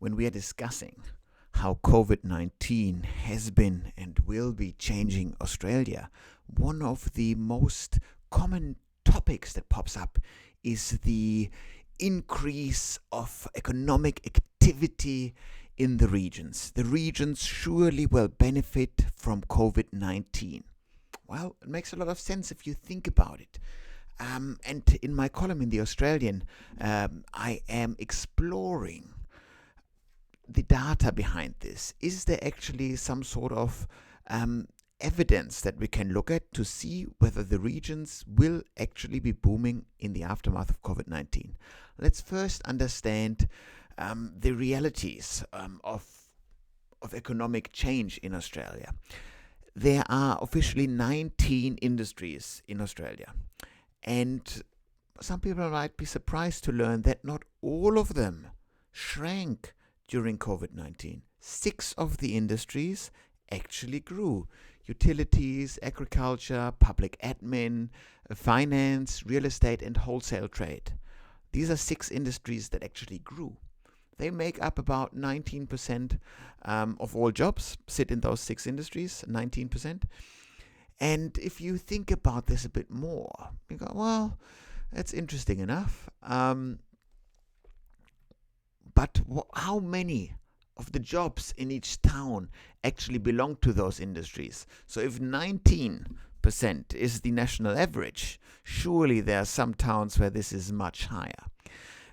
when we are discussing how COVID-19 has been and will be changing Australia, one of the most common topics that pops up is the increase of economic activity in the regions. The regions surely will benefit from COVID-19. Well, it makes a lot of sense if you think about it. And in my column in The Australian, I am exploring the data behind this. Is there actually some sort of evidence that we can look at to see whether the regions will actually be booming in the aftermath of COVID-19? Let's first understand the realities of economic change in Australia. There are officially 19 industries in Australia, and some people might be surprised to learn that not all of them shrank during COVID-19. 6 of the industries actually grew: utilities, agriculture, public admin, finance, real estate, and wholesale trade. These are 6 industries that actually grew. They make up about 19% of all jobs, sit in those 6 industries, 19%. And if you think about this a bit more, you go, well, that's interesting enough. But how many of the jobs in each town actually belong to those industries? So if 19% is the national average, surely there are some towns where this is much higher.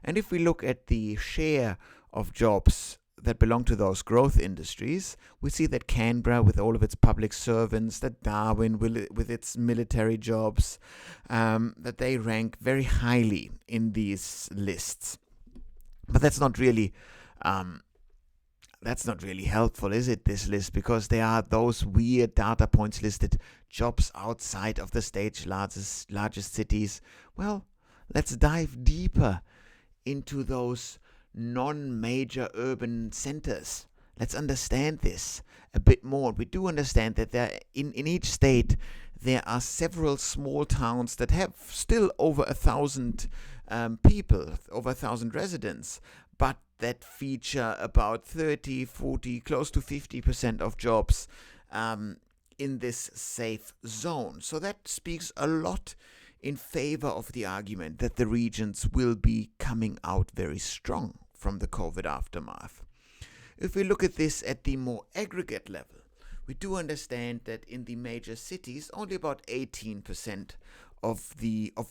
And if we look at the share of jobs that belong to those growth industries, we see that Canberra, with all of its public servants, that Darwin, with its military jobs, that they rank very highly in these lists. But that's not really helpful, is it, this list? Because there are those weird data points listed, jobs outside of the state's largest cities. Well, let's dive deeper into those non-major urban centers. Let's understand this a bit more. We do understand that there in each state there are several small towns that have still over 1,000 people, over 1,000 residents, but that feature about 30, 40, close to 50% of jobs in this safe zone. So that speaks a lot in favor of the argument that the regions will be coming out very strong from the COVID aftermath. If we look at this at the more aggregate level, we do understand that in the major cities, only about 18% of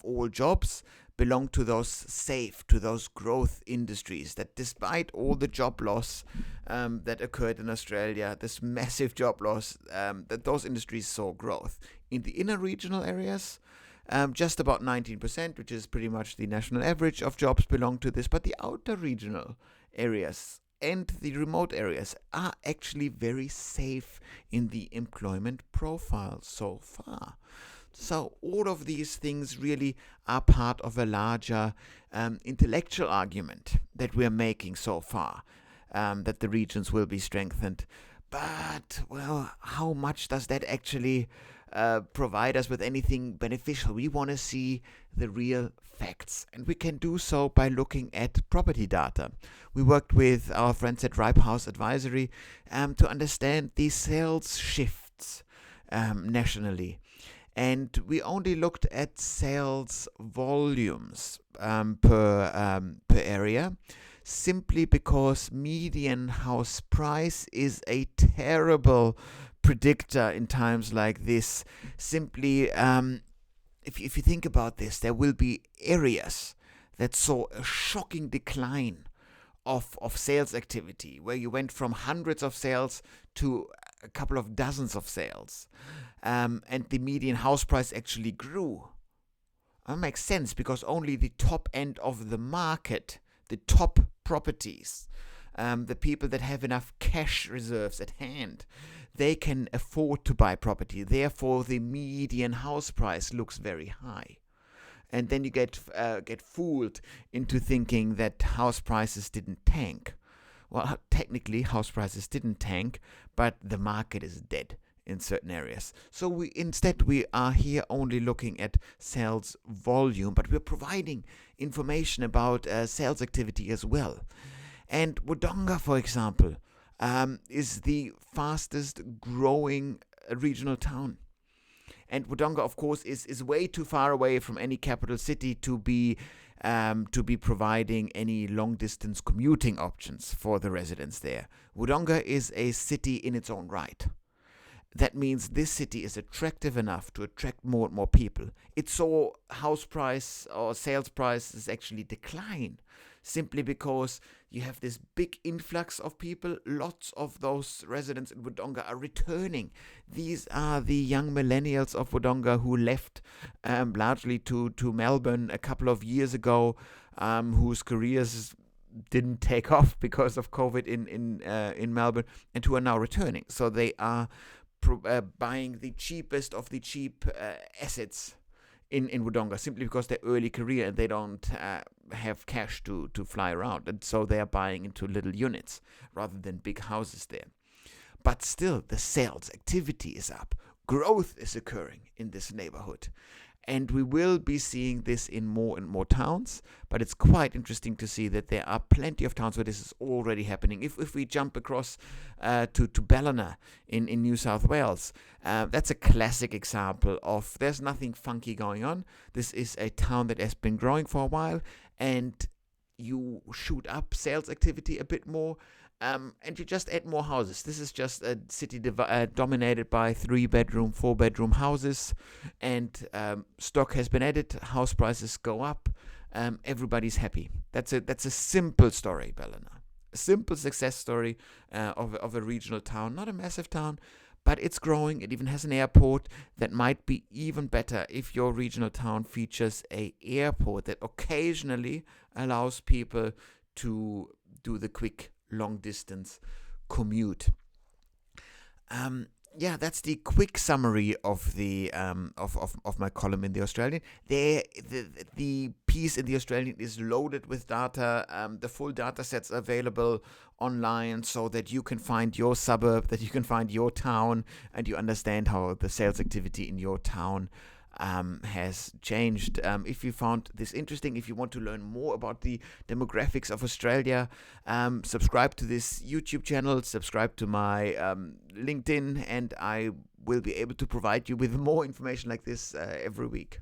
all jobs belong to those growth industries, that despite all the job loss that occurred in Australia, this massive job loss, that those industries saw growth. In the inner regional areas, just about 19%, which is pretty much the national average of jobs, belong to this, but the outer regional areas and the remote areas are actually very safe in the employment profile so far. So all of these things really are part of a larger intellectual argument that we're making so far, that the regions will be strengthened. But, well, how much does that actually provide us with anything beneficial? We want to see the real facts, and we can do so by looking at property data. We worked with our friends at Ripe House Advisory to understand the sales shifts nationally. And we only looked at sales volumes per area, simply because median house price is a terrible predictor in times like this. Simply, if you think about this, there will be areas that saw a shocking decline of sales activity, where you went from hundreds of sales to a couple of dozens of sales, and the median house price actually grew. That makes sense, because only the top end of the market, the top properties, the people that have enough cash reserves at hand, they can afford to buy property. Therefore, the median house price looks very high. And then you get fooled into thinking that house prices didn't tank. Well, technically, house prices didn't tank, but the market is dead in certain areas. So we are here only looking at sales volume, but we're providing information about sales activity as well. And Wodonga, for example, is the fastest growing regional town. And Wodonga, of course, is way too far away from any capital city to be providing any long distance commuting options for the residents there. Wodonga is a city in its own right. That means this city is attractive enough to attract more and more people. It saw house price or sales prices actually decline simply because you have this big influx of people. Lots of those residents in Wodonga are returning. These are the young millennials of Wodonga who left largely to Melbourne a couple of years ago, whose careers didn't take off because of COVID in Melbourne, and who are now returning. So they are buying the cheapest of the cheap assets in Wodonga simply because they're early career and they don't have cash to fly around. And so they are buying into little units rather than big houses there. But still, the sales activity is up. Growth is occurring in this neighborhood. And we will be seeing this in more and more towns, but it's quite interesting to see that there are plenty of towns where this is already happening. If we jump across to Ballina in New South Wales, that's a classic example of there's nothing funky going on. This is a town that has been growing for a while, and you shoot up sales activity a bit more. And you just add more houses. This is just a city dominated by 3-bedroom, 4-bedroom houses, and stock has been added. House prices go up. Everybody's happy. That's a simple story, Ballina. A simple success story of a regional town, not a massive town, but it's growing. It even has an airport that might be even better if your regional town features an airport that occasionally allows people to do the quick long distance commute. That's the quick summary of the of my column in the Australian. The piece in the Australian is loaded with data. The full data sets are available online so that you can find your suburb, that you can find your town, and you understand how the sales activity in your town has changed. If you found this interesting, if you want to learn more about the demographics of Australia, subscribe to this YouTube channel, subscribe to my LinkedIn, and I will be able to provide you with more information like this every week.